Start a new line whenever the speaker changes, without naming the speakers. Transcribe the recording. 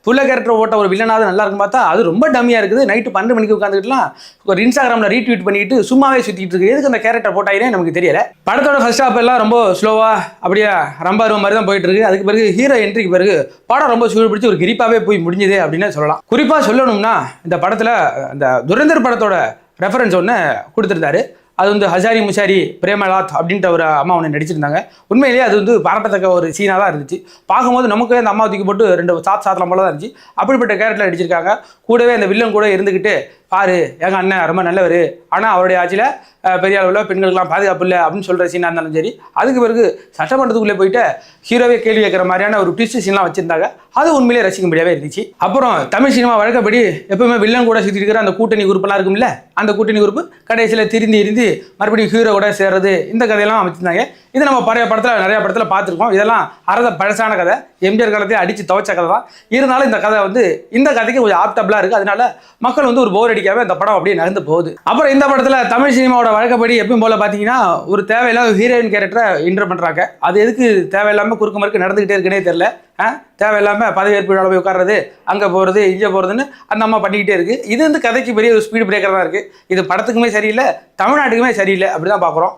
புள்ள கேரக்டர் ஓட்ட ஒரு வில்லனாவது நல்லா இருக்கும் பார்த்தா அது ரொம்ப டம்மியாக இருக்குது. நைட்டு 12 மணிக்கு உட்காந்துக்கிட்டுலாம் ஒரு இன்ஸ்டாகிராமில் ரீட்வீட் பண்ணிட்டு சும்மாவே சுற்றிட்டு இருக்கு. எதுக்கு அந்த கேரக்டர் போட்டாயினே நமக்கு தெரியல. படத்தோட ஃபர்ஸ்ட் ஹாப் எல்லாம் ரொம்ப ஸ்லோவாக அப்படியே ரம்பாருவ மாதிரி தான் போயிட்டு இருக்கு. அதுக்கு பிறகு ஹீரோ என்ட்ரிக்கு பிறகு படம் ரொம்ப சூடு பிடிச்சி ஒரு கிரிப்பாகவே போய் முடிஞ்சது அப்படின்னு சொல்லலாம். குறிப்பாக சொல்லணும்னா இந்த படத்தில் இந்த துரந்தர் படத்தோட ரெஃபரன்ஸ் ஒன்று கொடுத்துருந்தாரு. அது வந்து ஹசாரி முஷாரி பிரேமலாத் அப்படின்ற ஒரு அம்மா ஒன்று நடிச்சிருந்தாங்க. உண்மையிலேயே அது வந்து பாராட்டத்தக்க ஒரு சீனாக தான் இருந்துச்சு. பார்க்கும்போது நமக்கு அந்த அம்மா தூக்கி போட்டு 2 சாத்தலாம் போல தான் இருந்துச்சு. அப்படிப்பட்ட கேரக்டரில் நடிச்சிருக்காங்க. கூடவே அந்த வில்லன் கூட இருந்துக்கிட்டு பாரு எங்கள் அண்ணன் ரொம்ப நல்லவர், ஆனால் அவருடைய ஆட்சியில் பெரிய அளவில் பெண்களுக்கெல்லாம் பாதுகாப்பு இல்லை அப்படின்னு சொல்கிற சீனாக இருந்தாலும் சரி. அதுக்கு பிறகு சட்டமன்றத்துக்குள்ளே போயிட்டு ஹீரோவே கேள்வி கேட்குற மாதிரியான ஒரு ட்விஸ்ட் சீன்லாம் வச்சுருந்தாங்க. அது உண்மையிலே ரசிக்கும்படியாகவே இருந்துச்சு. அப்புறம் தமிழ் சினிமா வழக்கப்படி எப்பவுமே வில்லன் கூட சுற்றி இருக்கிற அந்த கூட்டணி குரூப்பெல்லாம் இருக்கும்ல, அந்த கூட்டணி குரூப்பு கடைசியில் திரிந்து மறுபடியும் ஹீரோ கூட சேர்றது, இந்த கதையெல்லாம் அமைச்சிருந்தாங்க. இது நம்ம பழைய படத்தில் நிறைய படத்தில் பார்த்துருக்கோம். இதெல்லாம் பழசான கதை, எம்ஜிஆர் காலத்தையே அடித்து துவைச்ச கதை தான். இருந்தாலும் இந்த கதை வந்து இந்த கதைக்கு கொஞ்சம் ஆப்டபிளாக இருக்குது. அதனால மக்கள் வந்து ஒரு போர் அடிக்காம இந்த படம் அப்படியே நகர்ந்து போகுது. அப்புறம் இந்த படத்தில் தமிழ் சினிமாவோட வழக்கப்படி எப்பயும் போல பார்த்தீங்கன்னா ஒரு தேவையில்லாத ஹீரோயின் கேரக்டரை இன்டர் பண்ணுறாங்க. அது எதுக்கு தேவையில்லாமல் குறுக்கு மறுக்கு நடந்துக்கிட்டே இருக்குன்னே தெரியல. தேவையில்லாமல் பதவியேற்பு விழாவில் போய் உட்கார்றது, அங்கே போகிறது இங்கே போகிறதுன்னு அந்த அம்மா பண்ணிக்கிட்டே இருக்குது. இது வந்து கதைக்கு பெரிய ஒரு ஸ்பீடு பிரேக்கர் தான் இருக்குது. இது படத்துக்குமே சரியில்லை, தமிழ்நாட்டுக்குமே சரியில்லை, அப்படி தான் பார்க்குறோம்.